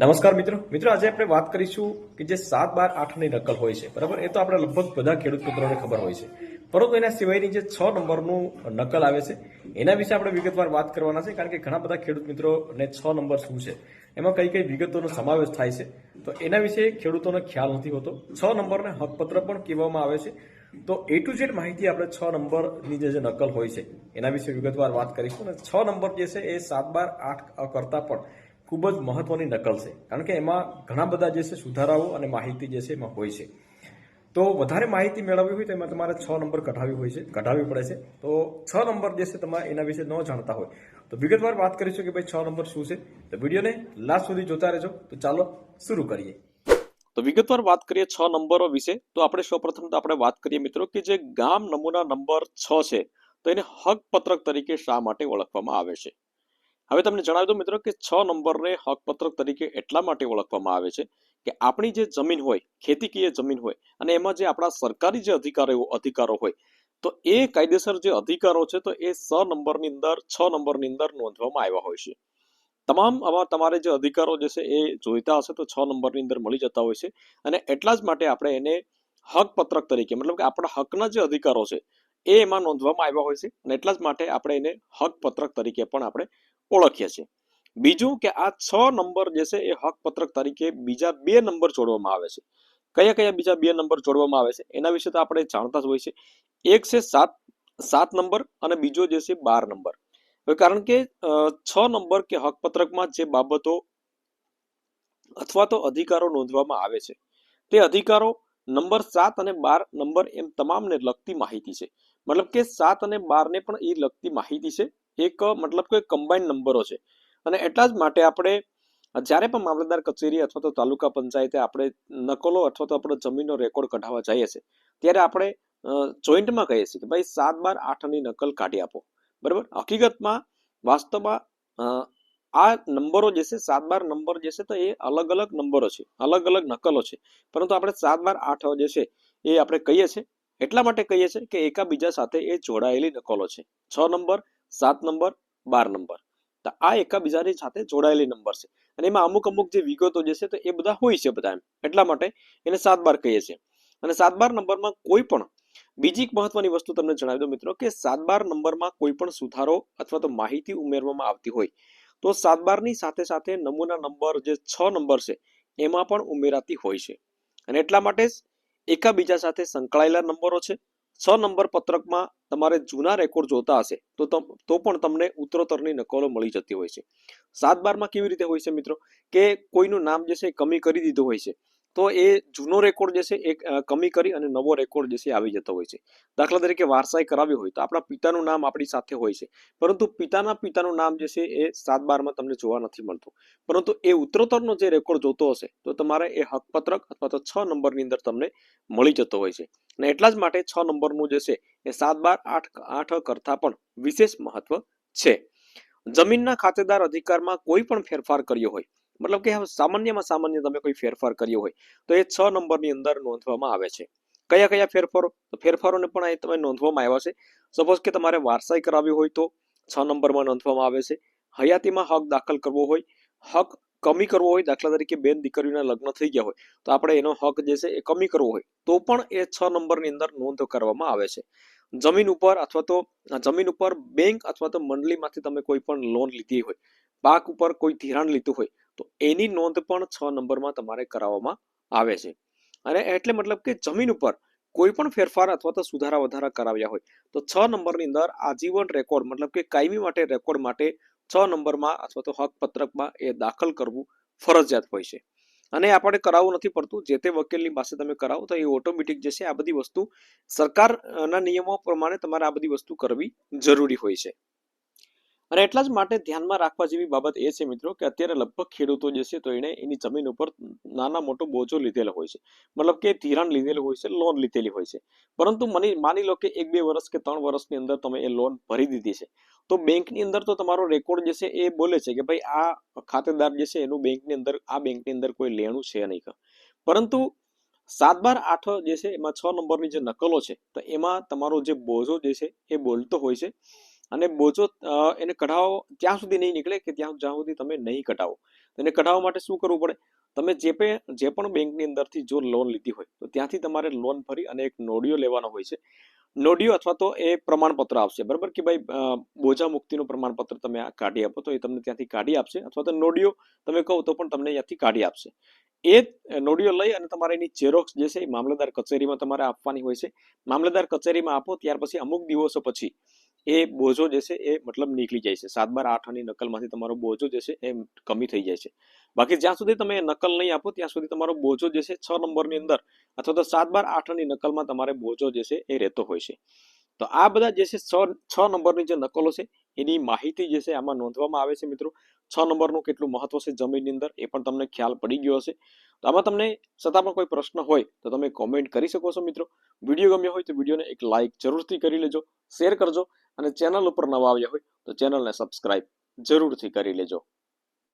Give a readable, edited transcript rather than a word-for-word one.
નમસ્કાર મિત્રો આજે આપણે વાત કરીશું કે જે 7, 12, 8ની નકલ હોય છે, બરાબર. એ તો આપણે લગભગ બધા ખેડૂત મિત્રોને ખબર હોય છે, પરંતુ એના સિવાયની જે 6 નંબરનું નકલ આવે છે એના વિશે આપણે વિગતવાર વાત કરવાના છે. કારણ કે ઘણા બધા ખેડૂત મિત્રોને 6 નંબર શું છે, એમાં કઈ કઈ વિગતોનો સમાવેશ થાય છે, તો એના વિશે ખેડૂતોને ખ્યાલ નથી હોતો. 6 નંબરને હકપત્ર પણ કહેવામાં આવે છે. તો A to Z માહિતી આપણે 6 નંબરની જે નકલ હોય છે એના વિશે વિગતવાર વાત કરીશું. અને 6 નંબર જે છે એ 7, 12, 8 કરતા પણ ખૂબ જ મહત્વની નકલ છે, કારણ કે એમાં ઘણા બધા જે છે સુધારાઓ અને માહિતી જે છે એમાં હોય છે. તો વધારે માહિતી મેળવવી હોય તો એમાં તમારે 6 નંબર કઢાવવી પડે છે. તો 6 નંબર જે છે તમારે એના વિશે ન જાણતા હોય તો વિગતવાર વાત કરીશું કે ભાઈ 6 નંબર શું છે. તો વિડીયોને લાસ્ટ સુધી જોતા રહેજો. તો ચાલો શરૂ કરીએ. તો વિગતવાર વાત કરીએ 6 નંબરો વિશે. તો આપણે સૌપ્રથમ તો આપણે વાત કરીએ મિત્રો કે જે ગામ નમૂના નંબર 6 છે, તો એને હક પત્રક તરીકે શા માટે ઓળખવામાં આવે છે. હવે તમને જણાવી દઉં મિત્રો કે 6 નંબરને હકપત્રક તરીકે એટલા માટે ઓળખવામાં આવે છે કે આપણી જે જમીન હોય, ખેતીકીય જમીન હોય, અને એમાં જે આપણા સરકારી જે અધિકારો હોય, તો એ કાયદેસર જે અધિકારો છે તો એ 6 નંબરની અંદર નોંધવામાં આવ્યા હોય છે. તમામ આવા તમારે જે અધિકારો જે છે એ જોઈતા હશે તો 6 નંબરની અંદર મળી જતા હોય છે. અને એટલા જ માટે આપણે એને હકપત્રક તરીકે, મતલબ કે આપણા હકના જે અધિકારો છે એ એમાં નોંધવામાં આવ્યા હોય છે, અને એટલા જ માટે આપણે એને હકપત્રક તરીકે પણ આપણે ઓળખીએ છીએ. બીજું કે આ 6 નંબર જે છે એ હકપત્રક તરીકે બીજા 2 નંબર જોડવામાં આવે છે. કયા કયા બીજા 2 નંબર જોડવામાં આવે છે એના વિશે તો આપણે જાણતા જ હોય છે. એક છે 7 નંબર અને બીજો જે છે 12 નંબર. કારણ કે 6 નંબર કે હકપત્રકમાં જે બાબતો અથવા તો અધિકારો નોંધવામાં આવે છે તે અધિકારો નંબર 7 અને 12 નંબર એમ તમામને લગતી માહિતી છે. મતલબ કે 7 અને 12ને પણ એ લગતી માહિતી છે. એક મતલબ કે કમ્બાઈન્ડ નંબરો છે. અને એટલા જ માટે આપણે જ્યારે પણ મામલતદાર કચેરી અથવા તો તાલુકા પંચાયતે આપણે નકલો અથવા તો આપણે જમીનનો રેકોર્ડ કઢાવવા જઈએ છીએ ત્યારે આપણે જોઈન્ટમાં કહીએ છીએ કે ભાઈ 7, 12, 8ની નકલ કાઢી આપો. બરાબર. હકીકતમાં વાસ્તવમાં આ નંબરો જે છે 7, 12 નંબર જે છે તો એ અલગ અલગ નંબરો છે, અલગ અલગ નકલો છે. પરંતુ આપણે 7, 12, 8 જે છે એ આપણે કહીએ છીએ એટલા માટે કહીએ છીએ કે એકાબીજા સાથે એ જોડાયેલી નકલો છે. 6 નંબર, 7 નંબર, 12 નંબર, તો આ એકાબીજાની સાથે જોડાયેલી નંબર છે. અને એમાં અમુક અમુક જે વિગતો જે છે તો એ બધા હોય છે બધા એમ, એટલા માટે એને 7, 12 કહીએ છીએ. અને 7, 12 નંબરમાં કોઈ પણ બીજી એક મહત્વની વસ્તુ તમને જણાવી દઉં મિત્રો કે 7, 12 નંબરમાં કોઈ પણ સુધારો અથવા તો માહિતી ઉમેરવામાં આવતી હોય તો 7, 12ની સાથે સાથે નમૂના નંબર જે 6 નંબર છે એમાં પણ ઉમેરાતી હોય છે. અને એટલા માટે જ એકાબીજા સાથે સંકળાયેલા નંબરો છે. 6 નંબર પત્રકમાં તમારે જૂના રેકોર્ડ જોતા હશે તો પણ તમને ઉત્તરોત્તરની નકલો મળી જતી હોય છે. 7, 12માં કેવી રીતે હોય છે મિત્રો કે કોઈનું નામ જે છે કમી કરી દીધું હોય છે તો એ જૂનો રેકોર્ડ જે છે એ કમી કરી અને નવો રેકોર્ડ જે છે આવી જતો હોય છે. દાખલા તરીકે વારસાઈ કરાવી હોય તો આપણા પિતાનું નામ આપણી સાથે હોય છે, પરંતુ પિતાનું નામ જે છે એ 7, 12માં તમને જોવા નથી મળતું. પરંતુ એ ઉત્તરોત્તરનો જે રેકોર્ડ જોતો હશે તો તમારે એ હકપત્રક અથવા તો 6 નંબરની અંદર તમને મળી જતો હોય છે. અને એટલા જ માટે 6 નંબરનું જે છે એ 7, 12, 8 કરતા પણ વિશેષ મહત્વ છે. જમીનના ખાતેદાર અધિકારમાં કોઈ પણ ફેરફાર કર્યો હોય, મતલબ કે સામાન્યમાં સામાન્ય તમે કોઈ ફેરફાર કર્યો હોય તો એ 6 નંબરની અંદર નોંધવામાં આવે છે. કયા કયા ફેરફારોને પણ અહીં તમે નોંધવામાં આવ્યા છે. સપોઝ કે તમારે વારસાઈ કરાવી હોય તો 6 નંબરમાં નોંધવામાં આવે છે. હયાતીમાં હક દાખલ કરવો હોય, હક કમી કરવો હોય, દાખલા તરીકે બેન દીકરીના લગ્ન થઈ ગયા હોય તો આપણે એનો હક જે છે એ કમી કરવો હોય તો પણ એ 6 નંબરની અંદર નોંધ કરવામાં આવે છે. જમીન ઉપર બેંક અથવા તો મંડળીમાંથી તમે કોઈ પણ લોન લીધી હોય, પાક ઉપર કોઈ ધિરાણ લીધું હોય તો એની નોંધ પણ 6 નંબરમાં તમારે કરાવવામાં આવે છે. અને એટલે મતલબ કે જમીન ઉપર કોઈ પણ ફેરફાર અથવા તો સુધારા વધારા કરાવ્યા હોય તો 6 નંબરની અંદર આજીવન રેકોર્ડ, મતલબ કે કાયમી માટે રેકોર્ડ માટે 6 નંબરમાં અથવા તો હક પત્રકમાં એ દાખલ કરવું ફરજિયાત હોય છે. અને આપણે કરાવવું નથી પડતું, જે તે વકીલની પાસે તમે કરાવો તો એ ઓટોમેટિક જે છે આ બધી વસ્તુ સરકારના નિયમો પ્રમાણે તમારે આ બધી વસ્તુ કરવી જરૂરી હોય છે. અને એટલા જ માટે ધ્યાનમાં રાખવા જેવી બાબત એ છે મિત્રો કે અત્યારે લગભગ ખેડૂતો જે છે તો એને એની જમીન ઉપર નાના મોટો બોજો લીધેલો હોય છે, મતલબ કે ધિરાણ લીધેલું હોય છે, લોન લીધેલી હોય છે. પરંતુ માની લો કે 1-2 વર્ષ કે 3 વર્ષની અંદર તમે એ લોન ભરી દીધી છે તો બેંકની અંદર તો તમારો રેકોર્ડ જે છે એ બોલે છે કે ભાઈ આ ખાતેદાર જે છે એનું બેંકની અંદર કોઈ લેણું છે નહીં. પરંતુ 7, 12, 8 જે છે એમાં 6 નંબરની જે નકલો છે તો એમાં તમારો જે બોજો જે છે એ બોલતો હોય છે. અને બોજો એને કઢાવો ત્યાં સુધી નહીં નીકળે કે જ્યાં સુધી તમે નહીં કઢાવો. એને કઢાવવા માટે શું કરવું પડે? તમે જે પણ બેંકની અંદરથી જો લોન લીધી હોય તો ત્યાંથી તમારે લોન ભરી અને એક નોડિયો લેવાનો હોય છે. નોડિયો અથવા તો એ પ્રમાણપત્ર આવશે, બરાબર, કે ભાઈ બોજા મુક્તિનું પ્રમાણપત્ર તમે કાઢી આપો તો એ તમને ત્યાંથી કાઢી આપશે, અથવા તો નોડિયો તમે કહો તો પણ તમને ત્યાંથી કાઢી આપશે. એ નોડિયો લઈ અને તમારે એની ઝેરોક્સ જે છે એ મામલતદાર કચેરીમાં તમારે આપવાની હોય છે. મામલતદાર કચેરીમાં આપો ત્યાર પછી અમુક દિવસો પછી એ બોજો જે છે એ મતલબ નીકળી જાય છે. 7/12/8 નકલમાંથી તમારો બોજો જે છે એ કમી થઈ જાય છે. બાકી જ્યાં સુધી તમે નકલ નહીં આપો ત્યાં સુધી તમારો બોજો જે છે 6 નંબરની અંદર અથવા તો 7/12/8 નકલમાં તમારે બોજો જે છે એ રહેતો હોય છે. તો આ બધા જે છે 6 નંબરની જે નકલો છે એની માહિતી જે છે આમાં નોંધવામાં આવે છે. મિત્રો, 6 નંબરનું કેટલું મહત્વ છે જમીનની અંદર એ પણ તમને ખ્યાલ પડી ગયો હશે. તો આમાં તમને છતાં પણ કોઈ પ્રશ્ન હોય તો તમે કોમેન્ટ કરી શકો છો. મિત્રો, વિડીયો ગમ્યો હોય તો વિડીયોને એક લાઇક જરૂરથી કરી લેજો, શેર કરજો, અને ચેનલ ઉપર નવા આવ્યા હોય તો ચેનલને સબસ્ક્રાઇબ જરૂરથી કરી લેજો.